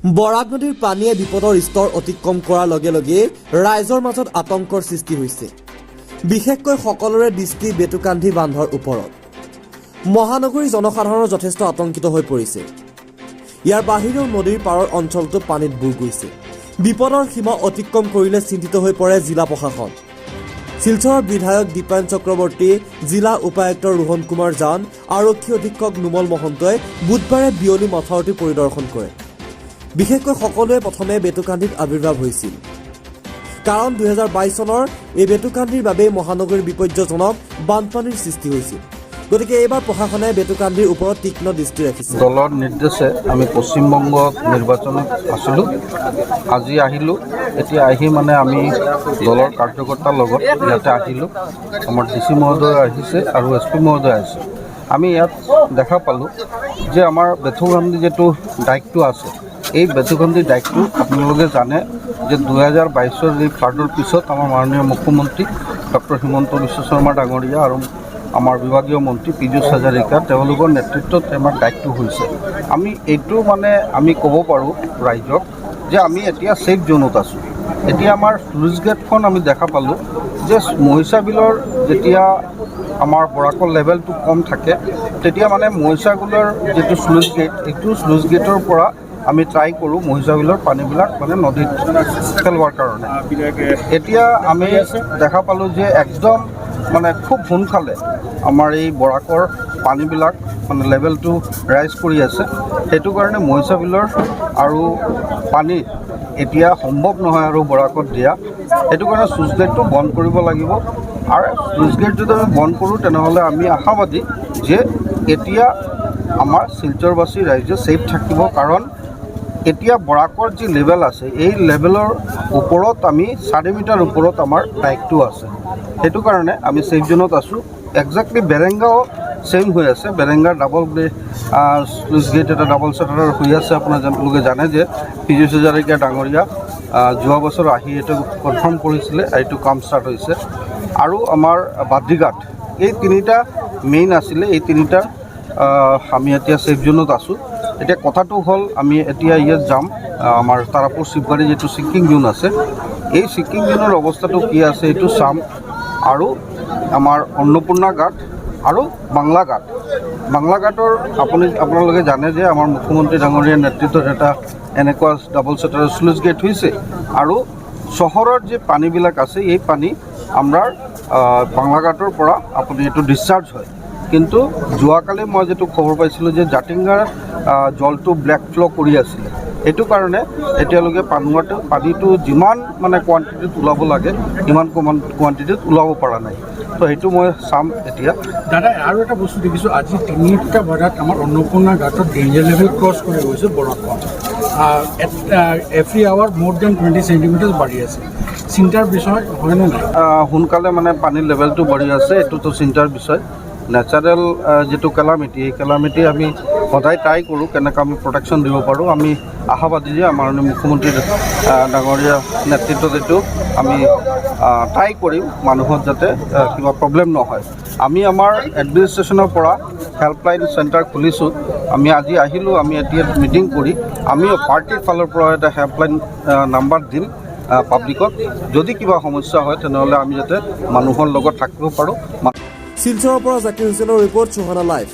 বৰাক নদীৰ পানীয়ে বিপদৰ স্তৰ অতিক্ৰম কৰাৰ লগে লগে ৰাইজৰ মাজত আতংকৰ সৃষ্টি হৈছে। বিশেষকৈ সকলোৰে দৃষ্টি বেটুকান্ধি বান্ধৰ ওপৰত। মহানগৰীৰ জনসাধাৰণৰ যথেষ্ট আতংকিত হৈ পৰিছে। ইয়াৰ বাহিৰেও নদীৰ পাৰৰ অঞ্চলটো পানীত বুৰ গৈছে। বিপদৰ সীমা অতিক্ৰম কৰিলে চিন্তিত হৈ পৰে জিলা প্ৰশাসন। শিলচৰৰ বিধায়ক দীপায়ন চক্ৰৱৰ্তী, জিলা উপায়ুক্ত ৰোহন কুমাৰ জান, আৰক্ষী অধীক্ষক নুমল মহন্তই বুধবাৰে বিয়লি মথাউৰিটো পৰিদৰ্শন কৰে। বিশেষকৈ সকলোৱে প্ৰথমে বেটুকান্ধিত আৱিৰ্ভাৱ হৈছিল। কাৰণ 2022 চনৰ এই বেটুকান্ধিৰ বাবেই মহানগৰীৰ বিপৰ্যজনক বানপানীৰ সৃষ্টি হৈছিল। গতিকে এইবাৰ প্ৰশাসনে বেটুকান্ধিৰ ওপৰত তীক্ষ্ণ দৃষ্টি ৰাখিছে। দলৰ নিৰ্দেশে আমি পশ্চিমবংগত নিৰ্বাচনত আছিলোঁ। আজি আহিলোঁ। এতিয়া আহি আমি দলৰ কাৰ্যকৰ্তাৰ লগত ইয়াতে আহিলোঁ। আমাৰ DC মহোদয় আহিছে আৰু SP মহোদয় আহিছে। আমি ইয়াত দেখা পালোঁ যে আমাৰ বেটুকান্ধি যিটো দায়িত্ব আছে, এই বেটুকান্ধি দায়িত্ব আপোনালোকে জানে যে 2022 এই ফ্লাডৰ পিছত আমাৰ মাননীয় মুখ্যমন্ত্ৰী ডক্টৰ হিমন্ত বিশ্ব শৰ্মা ডাঙৰীয়া আৰু আমাৰ বিভাগীয় মন্ত্ৰী পীযুষ হাজাৰিকা তেওঁলোকৰ নেতৃত্বত আমাৰ দায়িত্ব হৈছে। আমি এইটো আমি ক'ব পাৰোঁ ৰাইজক যে আমি এতিয়া ছেফ জোনত আছোঁ। এতিয়া আমাৰ স্লুইচ গেটখন আমি দেখা পালোঁ যে মহিষা বিলৰ যেতিয়া আমাৰ বৰাকৰ লেভেলটো কম থাকে তেতিয়া মহিষা বিলৰ যিটো স্লুইচ গেট, এইটো স্লুইচ গেটৰ পৰা আমি ট্ৰাই কৰোঁ মহিষা বিলৰ পানীবিলাক নদীত পেলোৱাৰ কাৰণে। এতিয়া আমি দেখা পালোঁ যে একদম খুব সোনকালে আমাৰ এই বৰাকৰ পানীবিলাক লেভেলটো ৰাইজ কৰি আছে। সেইটো কাৰণে মহিষা বিলৰ আৰু পানী এতিয়া সম্ভৱ নহয় আৰু বৰাকত দিয়া। সেইটো কাৰণে স্লুইচ গেটটো বন্ধ কৰিব লাগিব। আৰু স্লুইচ গেট যদি আমি বন্ধ কৰোঁ তেনেহ'লে আমি আশাবাদী যে এতিয়া আমাৰ শিলচৰবাসী ৰাইজে ছেফ থাকিব। কাৰণ এতিয়া বৰাকৰ যি লেভেল আছে এই লেভেলৰ ওপৰত আমি 4 মিটাৰ ওপৰত আমাৰ দায়িত্ব আছে। সেইটো কাৰণে আমি ছেফ জোনত আছোঁ। একজেক্টলি বেৰেংগাও ছেম হৈ আছে। বেৰেংগাৰ ডাবল স্লুইচ গেট এটা ডাবল শ্বাটাৰৰ হৈ আছে। আপোনালোকে জানে যে পীযুষ হাজাৰিকা ডাঙৰীয়া যোৱা বছৰ আহি এইটো কনফাৰ্ম কৰিছিলে, এইটো কাম ষ্টাৰ্ট হৈছে। আৰু আমাৰ বাদ্ৰীঘাট, এই তিনিটা মেইন আছিলে। এই তিনিটাৰ আমি এতিয়া ছেফ জোনত আছোঁ। এতিয়া কথাটো হ'ল আমি এতিয়া ইয়াত যাম আমাৰ তাৰাপুৰ শিৱবাৰী যিটো ছিংকিং জোন আছে, এই ছিংকিং জোনৰ অৱস্থাটো কি আছে এইটো চাম। আৰু আমাৰ অন্নপূৰ্ণা ঘাট আৰু বাংলা ঘাট, বাংলা ঘাটৰ আপোনালোকে জানে যে আমাৰ মুখ্যমন্ত্ৰী ডাঙৰীয়াৰ নেতৃত্বত এটা এনেকুৱা ডাবল শ্বাটাৰৰ স্লুইচ গেট হৈছে। আৰু চহৰৰ যে পানীবিলাক আছে এই পানী আমাৰ বাংলা ঘাটৰ পৰা এইটো ডিছচাৰ্জ হয়। কিন্তু যোৱাকালি মই যিটো খবৰ পাইছিলোঁ যে জাতিংগাৰ জলটো ব্লেক ফ্ল' কৰি আছিলে। সেইটো কাৰণে এতিয়ালৈকে পানীটো যিমান কোৱান্টিটিত ওলাব লাগে সিমান কোৱান্টিটিত ওলাব পৰা নাই। তো সেইটো মই চাম এতিয়া। দাদা আৰু এটা বস্তু দেখিছোঁ, আজি 3টা বজাত আমাৰ অন্নপূৰ্ণা ঘাটত ডেঞ্জাৰ লেভেল ক্ৰছ কৰি গৈছে বৰাকত। এভৰি আৱাৰ মোৰ দেন 20 চেণ্টিমিটাৰ বাঢ়ি আছে। চিন্তাৰ বিষয় হয়নে নাই? সোনকালে পানীৰ লেভেলটো বাঢ়ি আছে, এইটোতো চিন্তাৰ বিষয়। নেচাৰেল যিটো কেলামিটি, এই কেলামিটি আমি সদায় ট্ৰাই কৰোঁ কেনেকৈ আমি প্ৰটেকশ্যন দিব পাৰোঁ। আমি আশাবাদী যে আমাৰ মুখ্যমন্ত্ৰী ডাঙৰীয়া নেতৃত্বত এইটো আমি ট্ৰাই কৰিম মানুহৰ যাতে কিবা প্ৰব্লেম নহয়। আমি আমাৰ এডমিনিষ্ট্ৰেশ্যনৰ পৰা হেল্পলাইন চেণ্টাৰ খুলিছোঁ। আমি আজি আহিলোঁ, আমি এতিয়া মিটিং কৰি আমি পাৰ্টিৰ ফালৰ পৰা এটা হেল্পলাইন নাম্বাৰ দিম পাব্লিকত। যদি কিবা সমস্যা হয় তেনেহ'লে আমি যাতে মানুহৰ লগত থাকিব পাৰোঁ। শিলচৰৰ পৰা জাকিৰ হুছেইনৰ ৰিপৰ্ট, চুহানা লাইভ।